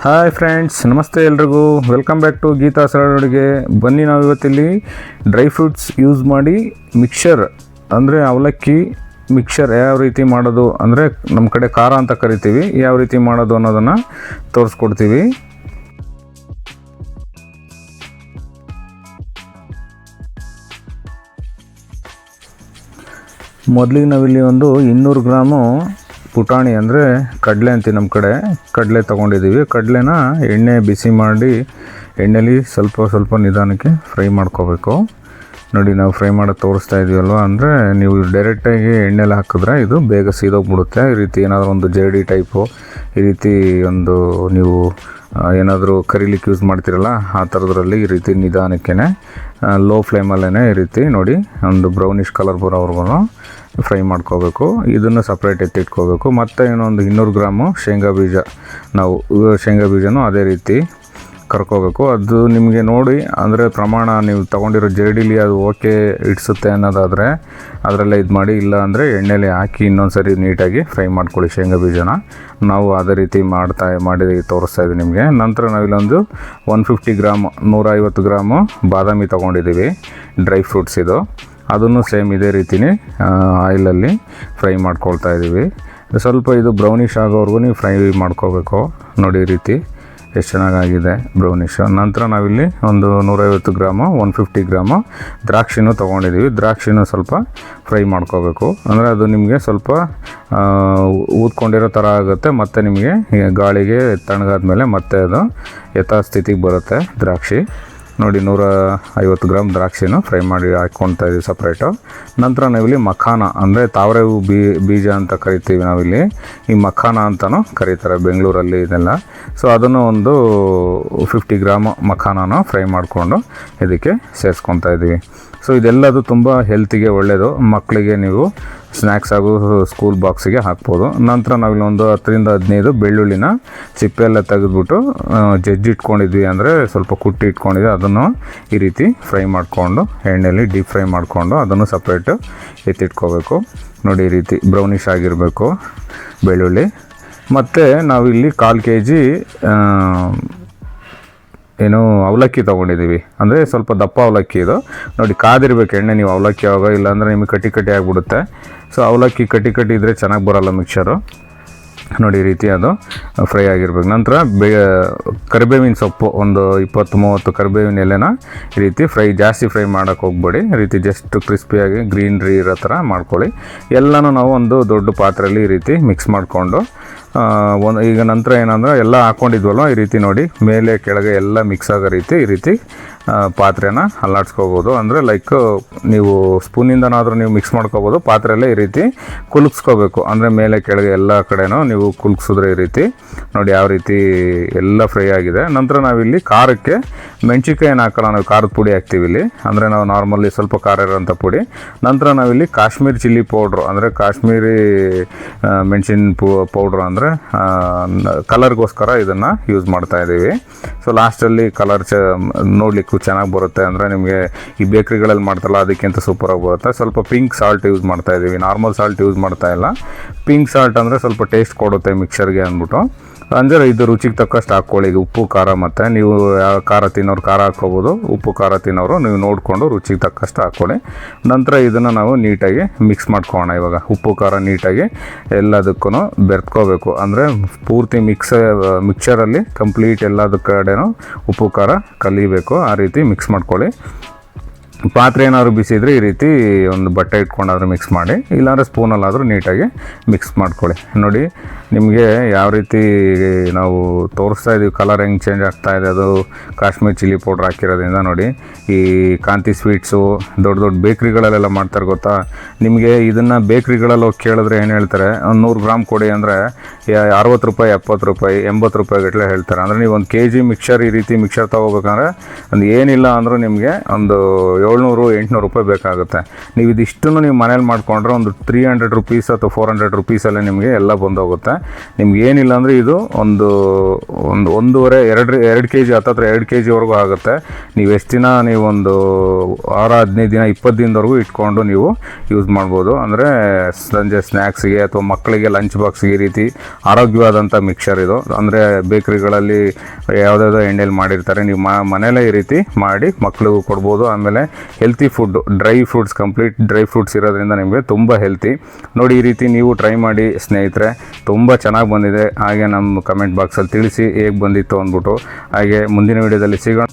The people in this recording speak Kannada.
ಹಾಯ್ ಫ್ರೆಂಡ್ಸ್, ನಮಸ್ತೆ ಎಲ್ರಿಗೂ. ವೆಲ್ಕಮ್ ಬ್ಯಾಕ್ ಟು ಗೀತಾ ಸರಳ ಅಡುಗೆ. ಬನ್ನಿ, ನಾವು ಇವತ್ತಿಲ್ಲಿ ಡ್ರೈ ಫ್ರೂಟ್ಸ್ ಯೂಸ್ ಮಾಡಿ ಮಿಕ್ಸರ್ ಅಂದರೆ ಅವಲಕ್ಕಿ ಮಿಕ್ಸರ್ ಯಾವ ರೀತಿ ಮಾಡೋದು, ಅಂದರೆ ನಮ್ಮ ಕಡೆ ಖಾರ ಅಂತ ಕರಿತೀವಿ, ಯಾವ ರೀತಿ ಮಾಡೋದು ಅನ್ನೋದನ್ನು ತೋರಿಸ್ಕೊಡ್ತೀವಿ. ಮೊದಲಿಗೆ ನಾವಿಲ್ಲಿ ಒಂದು 200 ಗ್ರಾಮು ಪುಟಾಣಿ ಅಂದರೆ ಕಡಲೆ ಅಂತೀವಿ ನಮ್ಮ ಕಡೆ, ಕಡಲೆ ತೊಗೊಂಡಿದ್ದೀವಿ. ಕಡಲೆನ ಎಣ್ಣೆ ಬಿಸಿ ಮಾಡಿ ಎಣ್ಣೆಲಿ ಸ್ವಲ್ಪ ನಿಧಾನಕ್ಕೆ ಫ್ರೈ ಮಾಡ್ಕೋಬೇಕು. ನೋಡಿ, ನಾವು ಫ್ರೈ ಮಾಡೋದು ತೋರಿಸ್ತಾ ಇದ್ದೀವಲ್ವ, ಅಂದರೆ ನೀವು ಡೈರೆಕ್ಟಾಗಿ ಎಣ್ಣೆಲಿ ಹಾಕಿದ್ರೆ ಇದು ಬೇಗ ಸೀದೋಗ್ಬಿಡುತ್ತೆ. ಈ ರೀತಿ ಏನಾದರೂ ಒಂದು ಜೇಡಿ ಟೈಪು, ಈ ರೀತಿ ಒಂದು ನೀವು ಏನಾದರೂ ಕರಿಲಿಕ್ಕೆ ಯೂಸ್ ಮಾಡ್ತೀರಲ್ಲ ಆ ಥರದ್ರಲ್ಲಿ ಈ ರೀತಿ ನಿಧಾನಕ್ಕೆ ಲೋ ಫ್ಲೇಮಲ್ಲೇ ಈ ರೀತಿ ನೋಡಿ ಒಂದು ಬ್ರೌನಿಷ್ ಕಲರ್ ಬರೋವರೆಗೂ ಫ್ರೈ ಮಾಡ್ಕೋಬೇಕು. ಇದನ್ನು ಸಪ್ರೇಟ್ ಎತ್ತಿಟ್ಕೋಬೇಕು. ಮತ್ತು ಇನ್ನೊಂದು 200 ಗ್ರಾಮು ಶೇಂಗಾ ಬೀಜ, ನಾವು ಶೇಂಗಾ ಬೀಜನೂ ಅದೇ ರೀತಿ ಕರ್ಕೋಬೇಕು. ಅದು ನಿಮಗೆ ನೋಡಿ ಅಂದರೆ ಪ್ರಮಾಣ ನೀವು ತೊಗೊಂಡಿರೋ ಜರಡಿಲಿ ಅದು ಓಕೆ ಇಡ್ಸುತ್ತೆ ಅನ್ನೋದಾದರೆ ಅದರಲ್ಲೇ ಇದು ಮಾಡಿ, ಇಲ್ಲ ಅಂದರೆ ಎಣ್ಣೆಲಿ ಹಾಕಿ ಇನ್ನೊಂದು ಸರಿ ನೀಟಾಗಿ ಫ್ರೈ ಮಾಡ್ಕೊಳ್ಳಿ ಶೇಂಗಾ ಬೀಜನ. ನಾವು ಅದೇ ರೀತಿ ಮಾಡಿ ತೋರಿಸ್ತಾ ಇದ್ದೀವಿ ನಿಮಗೆ. ನಂತರ ನಾವಿಲ್ಲೊಂದು 150 ಗ್ರಾಮು 150 ಗ್ರಾಮು ಬಾದಾಮಿ ತೊಗೊಂಡಿದ್ದೀವಿ, ಡ್ರೈ ಫ್ರೂಟ್ಸ್ ಇದು. ಅದನ್ನು ಸೇಮ್ ಇದೇ ರೀತಿಯೇ ಆಯಿಲಲ್ಲಿ ಫ್ರೈ ಮಾಡ್ಕೊಳ್ತಾ ಇದ್ದೀವಿ. ಸ್ವಲ್ಪ ಇದು ಬ್ರೌನಿಷ್ ಆಗೋವರೆಗೂ ನೀವು ಫ್ರೈ ಮಾಡ್ಕೋಬೇಕು. ನೋಡಿ ಈ ರೀತಿ ಎಷ್ಟು ಚೆನ್ನಾಗಾಗಿದೆ ಬ್ರೌನಿಷು. ನಂತರ ನಾವಿಲ್ಲಿ ಒಂದು 150 ಗ್ರಾಮು 150 ಗ್ರಾಮು ದ್ರಾಕ್ಷಿನೂ ತೊಗೊಂಡಿದ್ದೀವಿ. ದ್ರಾಕ್ಷಿನೂ ಸ್ವಲ್ಪ ಫ್ರೈ ಮಾಡ್ಕೋಬೇಕು. ಅಂದರೆ ಅದು ನಿಮಗೆ ಸ್ವಲ್ಪ ಊದ್ಕೊಂಡಿರೋ ಥರ ಆಗುತ್ತೆ, ಮತ್ತು ನಿಮಗೆ ಗಾಳಿಗೆ ತಣ್ಣಗಾದ್ಮೇಲೆ ಮತ್ತೆ ಅದು ಯಥಾಸ್ಥಿತಿಗೆ ಬರುತ್ತೆ ದ್ರಾಕ್ಷಿ. ನೋಡಿ, 150 ಗ್ರಾಮ್ ದ್ರಾಕ್ಷಿನೂ ಫ್ರೈ ಮಾಡಿ ಹಾಕ್ಕೊಳ್ತಾ ಇದ್ದೀವಿ ಸಪ್ರೇಟು. ನಂತರ ನಾವಿಲ್ಲಿ ಮಖಾನ ಅಂದರೆ ತಾವರೆ ಹೂ ಬೀಜ ಅಂತ ಕರಿತೀವಿ ನಾವಿಲ್ಲಿ, ಈ ಮಖಾನ ಅಂತಲೂ ಕರೀತಾರೆ ಬೆಂಗಳೂರಲ್ಲಿ ಇದೆಲ್ಲ. ಸೊ ಅದನ್ನು ಒಂದು 50 ಗ್ರಾಮ್ ಮಖಾನನ ಫ್ರೈ ಮಾಡಿಕೊಂಡು ಇದಕ್ಕೆ ಸೇರಿಸ್ಕೊತಾ ಇದ್ದೀವಿ. ಸೊ ಇದೆಲ್ಲದು ತುಂಬ ಹೆಲ್ತಿಗೆ ಒಳ್ಳೆಯದು. ಮಕ್ಕಳಿಗೆ ನೀವು ಸ್ನ್ಯಾಕ್ಸ್ ಹಾಗೂ ಸ್ಕೂಲ್ ಬಾಕ್ಸಿಗೆ ಹಾಕ್ಬೋದು. ನಂತರ ನಾವಿಲ್ಲಿ ಒಂದು 10ರಿಂದ 15 ಬೆಳ್ಳುಳ್ಳಿನ ಸಿಪ್ಪೆಲ್ಲ ತೆಗೆದುಬಿಟ್ಟು ಜಜ್ಜಿಟ್ಕೊಂಡಿದ್ವಿ, ಅಂದರೆ ಸ್ವಲ್ಪ ಕುಟ್ಟಿ ಇಟ್ಕೊಂಡಿದ್ವಿ. ಅದನ್ನು ಈ ರೀತಿ ಫ್ರೈ ಮಾಡಿಕೊಂಡು ಎಣ್ಣೆಯಲ್ಲಿ ಡೀಪ್ ಫ್ರೈ ಮಾಡಿಕೊಂಡು ಅದನ್ನು ಸಪ್ರೇಟು ಎತ್ತಿಟ್ಕೋಬೇಕು. ನೋಡಿ, ಈ ರೀತಿ ಬ್ರೌನಿಷ್ ಆಗಿರಬೇಕು ಬೆಳ್ಳುಳ್ಳಿ. ಮತ್ತು ನಾವಿಲ್ಲಿ 1/4 kg ಅವಲಕ್ಕಿ ತೊಗೊಂಡಿದ್ದೀವಿ, ಅಂದರೆ ಸ್ವಲ್ಪ ದಪ್ಪ ಅವಲಕ್ಕಿ ಇದು. ನೋಡಿ, ಕಾದಿರಬೇಕು ಎಣ್ಣೆ ನೀವು ಅವಲಕ್ಕಿ ಆವಾಗ, ಇಲ್ಲಾಂದರೆ ನಿಮಗೆ ಕಟ್ಟಿ ಆಗಿಬಿಡುತ್ತೆ. ಸೊ ಅವಲಕ್ಕಿ ಕಟ್ಟಿ ಇದ್ದರೆ ಚೆನ್ನಾಗಿ ಬರೋಲ್ಲ ಮಿಕ್ಸರು. ನೋಡಿ, ಈ ರೀತಿ ಅದು ಫ್ರೈ ಆಗಿರ್ಬೇಕು. ನಂತರ ಕರಿಬೇವಿನ ಸೊಪ್ಪು ಒಂದು 20-30 ಕರಿಬೇವಿನ ಎಲೆನ ಈ ರೀತಿ ಜಾಸ್ತಿ ಫ್ರೈ ಮಾಡೋಕ್ಕೆ ಹೋಗ್ಬೇಡಿ. ಈ ರೀತಿ ಜಸ್ಟ್ ಕ್ರಿಸ್ಪಿಯಾಗಿ ಗ್ರೀನ್ರಿ ಇರೋ ಥರ ಮಾಡ್ಕೊಳ್ಳಿ. ಎಲ್ಲನೂ ನಾವು ಒಂದು ದೊಡ್ಡ ಪಾತ್ರೆಯಲ್ಲಿ ಈ ರೀತಿ ಮಿಕ್ಸ್ ಮಾಡಿಕೊಂಡು ಈಗ ನಂತರ ಏನಂದ್ರೆ ಎಲ್ಲ ಹಾಕ್ಕೊಂಡಿದ್ವಲ್ಲ ಈ ರೀತಿ ನೋಡಿ ಮೇಲೆ ಕೆಳಗೆ ಎಲ್ಲ ಮಿಕ್ಸ್ ಆಗೋ ರೀತಿ ಈ ರೀತಿ ಪಾತ್ರೆನ ಅಲ್ಲಾಡ್ಸ್ಕೋಬೋದು. ಅಂದರೆ ಲೈಕ್ ನೀವು ಸ್ಪೂನಿಂದನಾದರೂ ನೀವು ಮಿಕ್ಸ್ ಮಾಡ್ಕೋಬೋದು. ಪಾತ್ರೆಯಲ್ಲೇ ಈ ರೀತಿ ಕುಲುಕ್ಸ್ಕೋಬೇಕು, ಅಂದರೆ ಮೇಲೆ ಕೆಳಗೆ ಎಲ್ಲ ಕಡೆನೂ ನೀವು ಕುಲುಕ್ಸಿದ್ರೆ ಈ ರೀತಿ ನೋಡಿ ಯಾವ ರೀತಿ ಎಲ್ಲ ಫ್ರೈ ಆಗಿದೆ. ನಂತರ ನಾವಿಲ್ಲಿ ಖಾರಕ್ಕೆ ಮೆಣಸಿನ್ಕಾಯಿನ ಹಾಕೋಣ, ನಾವು ಖಾರದ ಪುಡಿ ಹಾಕ್ತೀವಿ ಇಲ್ಲಿ, ಅಂದರೆ ನಾವು ನಾರ್ಮಲಿ ಸ್ವಲ್ಪ ಖಾರ ಇರೋಂಥ ಪುಡಿ. ನಂತರ ನಾವಿಲ್ಲಿ ಕಾಶ್ಮೀರಿ ಚಿಲ್ಲಿ ಪೌಡ್ರು, ಅಂದರೆ ಕಾಶ್ಮೀರಿ ಮೆಣಸಿನ ಪೌಡ್ರು, ಅಂದರೆ ಕಲರ್ಗೋಸ್ಕರ ಇದನ್ನು ಯೂಸ್ ಮಾಡ್ತಾ ಇದ್ದೀವಿ. ಸೊ ಲಾಸ್ಟಲ್ಲಿ ಕಲರ್ ನೋಡಲಿಕ್ಕೂ ಚೆನ್ನಾಗಿ ಬರುತ್ತೆ, ಅಂದರೆ ನಿಮಗೆ ಈ ಬೇಕ್ರಿಗಳಲ್ಲಿ ಮಾಡ್ತಾರಲ್ಲ ಅದಕ್ಕಿಂತ ಸೂಪರಾಗಿ ಬರುತ್ತೆ. ಸ್ವಲ್ಪ ಪಿಂಕ್ ಸಾಲ್ಟ್ ಯೂಸ್ ಮಾಡ್ತಾ ಇದ್ದೀವಿ, ನಾರ್ಮಲ್ ಸಾಲ್ಟ್ ಯೂಸ್ ಮಾಡ್ತಾ ಇಲ್ಲ. ಪಿಂಕ್ ಸಾಲ್ಟ್ ಅಂದರೆ ಸ್ವಲ್ಪ ಟೇಸ್ಟ್ ಕೊಡುತ್ತೆ ಮಿಕ್ಸರ್ಗೆ ಅಂದ್ಬಿಟ್ಟು. ಅಂದರೆ ಇದು ರುಚಿಗೆ ತಕ್ಕಷ್ಟು ಹಾಕ್ಕೊಳ್ಳಿ. ಉಪ್ಪು ಖಾರ, ಮತ್ತು ನೀವು ಯಾವ ಖಾರ ತಿನ್ನೋರು ಖಾರ ಹಾಕ್ಕೋಬೋದು, ಉಪ್ಪು ಖಾರ ತಿನ್ನೋರು ನೀವು ನೋಡಿಕೊಂಡು ರುಚಿಗೆ ತಕ್ಕಷ್ಟು ಹಾಕ್ಕೊಳ್ಳಿ. ನಂತರ ಇದನ್ನು ನಾವು ನೀಟಾಗಿ ಮಿಕ್ಸ್ ಮಾಡ್ಕೊಳ್ಳೋಣ. ಇವಾಗ ಉಪ್ಪು ಖಾರ ನೀಟಾಗಿ ಎಲ್ಲದಕ್ಕೂ ಬೆರೆತ್ಕೋಬೇಕು, ಅಂದರೆ ಪೂರ್ತಿ ಮಿಕ್ಸರಲ್ಲಿ ಕಂಪ್ಲೀಟ್ ಎಲ್ಲದ ಕಡೆನೂ ಉಪ್ಪು ಖಾರ ಕಲಿಬೇಕು. ಆ ರೀತಿ ಮಿಕ್ಸ್ ಮಾಡ್ಕೊಳ್ಳಿ. ಪಾತ್ರೆ ಏನಾದರೂ ಬಿಸಿ ಇದ್ದರೆ ಈ ರೀತಿ ಒಂದು ಬಟ್ಟೆ ಇಟ್ಕೊಂಡಾದರೂ ಮಿಕ್ಸ್ ಮಾಡಿ, ಇಲ್ಲಾಂದರೆ ಸ್ಪೂನಲ್ಲಾದರೂ ನೀಟಾಗಿ ಮಿಕ್ಸ್ ಮಾಡ್ಕೊಳ್ಳಿ. ನೋಡಿ, ನಿಮಗೆ ಯಾವ ರೀತಿ ನಾವು ತೋರಿಸ್ತಾ ಇದ್ದೀವಿ ಕಲರ್ ಹೆಂಗೆ ಚೇಂಜ್ ಆಗ್ತಾ ಇದೆ, ಅದು ಕಾಶ್ಮೀರ್ ಚಿಲ್ಲಿ ಪೌಡ್ರ್ ಹಾಕಿರೋದ್ರಿಂದ. ನೋಡಿ, ಈ ಕಾಂತಿ ಸ್ವೀಟ್ಸು ದೊಡ್ಡ ಬೇಕ್ರಿಗಳಲ್ಲೆಲ್ಲ ಮಾಡ್ತಾರೆ ಗೊತ್ತಾ ನಿಮಗೆ. ಇದನ್ನು ಬೇಕ್ರಿಗಳಲ್ಲಿ ಹೋಗಿ ಕೇಳಿದ್ರೆ ಏನು ಹೇಳ್ತಾರೆ, ಒಂದು 100 ಗ್ರಾಮ್ ಕೊಡಿ ಅಂದರೆ 60 ರೂಪಾಯಿ 70 ರೂಪಾಯಿ 80 ರೂಪಾಯಿ ಗಟ್ಟಲೆ ಹೇಳ್ತಾರೆ. ಅಂದರೆ ನೀವು 1 kg ಮಿಕ್ಸರ್ ಈ ರೀತಿ ಮಿಕ್ಸರ್ ತೊಗೋಬೇಕಂದ್ರೆ ಒಂದು ಏನಿಲ್ಲ ಅಂದರೂ ನಿಮಗೆ ಒಂದು 700-800 ರೂಪಾಯಿ ಬೇಕಾಗುತ್ತೆ. ನೀವು ಇದಿಷ್ಟನ್ನು ನೀವು ಮನೇಲಿ ಮಾಡಿಕೊಂಡ್ರೆ ಒಂದು 300 ರುಪೀಸ್ ಅಥವಾ 400 ರುಪೀಸಲ್ಲೇ ನಿಮಗೆ ಎಲ್ಲ ಬಂದೋಗುತ್ತೆ. ನಿಮ್ಗೆ ಏನಿಲ್ಲ ಅಂದರೆ ಇದು ಒಂದೂವರೆ 2 kg ಹತ್ತತ್ರ 2 kgವರೆಗೂ ಆಗುತ್ತೆ. ನೀವು ಎಷ್ಟು ದಿನ ನೀವು ಒಂದು 6-15 ದಿನ 20 ದಿನದವರೆಗೂ ಇಟ್ಕೊಂಡು ನೀವು ಯೂಸ್ ಮಾಡ್ಬೋದು. ಅಂದರೆ ಸಂಜೆ ಸ್ನ್ಯಾಕ್ಸಿಗೆ ಅಥವಾ ಮಕ್ಕಳಿಗೆ ಲಂಚ್ ಬಾಕ್ಸ್ಗೆ ಈ ರೀತಿ ಆರೋಗ್ಯವಾದಂಥ ಮಿಕ್ಸರ್ ಇದು. ಅಂದರೆ ಬೇಕ್ರಿಗಳಲ್ಲಿ ಯಾವುದಾವುದೋ ಎಣ್ಣೆಲಿ ಮಾಡಿರ್ತಾರೆ, ನೀವು ಮನೆಯಲ್ಲೇ ಈ ರೀತಿ ಮಾಡಿ ಮಕ್ಕಳಿಗೂ ಕೊಡ್ಬೋದು. ಆಮೇಲೆ healthy food, dry fruits, complete dry fruits ಇರೋದ್ರಿಂದ ನಿಮಗೆ ತುಂಬ ಹೆಲ್ತಿ. ನೋಡಿ, ಈ ರೀತಿ ನೀವು ಟ್ರೈ ಮಾಡಿ ಸ್ನೇಹಿತರೆ, ತುಂಬ ಚೆನ್ನಾಗಿ ಬಂದಿದೆ. ಹಾಗೆ ನಮ್ಮ ಕಮೆಂಟ್ ಬಾಕ್ಸಲ್ಲಿ ತಿಳಿಸಿ ಹೇಗೆ ಬಂದಿತ್ತು ಅಂದ್ಬಿಟ್ಟು. ಹಾಗೆ ಮುಂದಿನ ವೀಡಿಯೋದಲ್ಲಿ ಸಿಗೋಣ.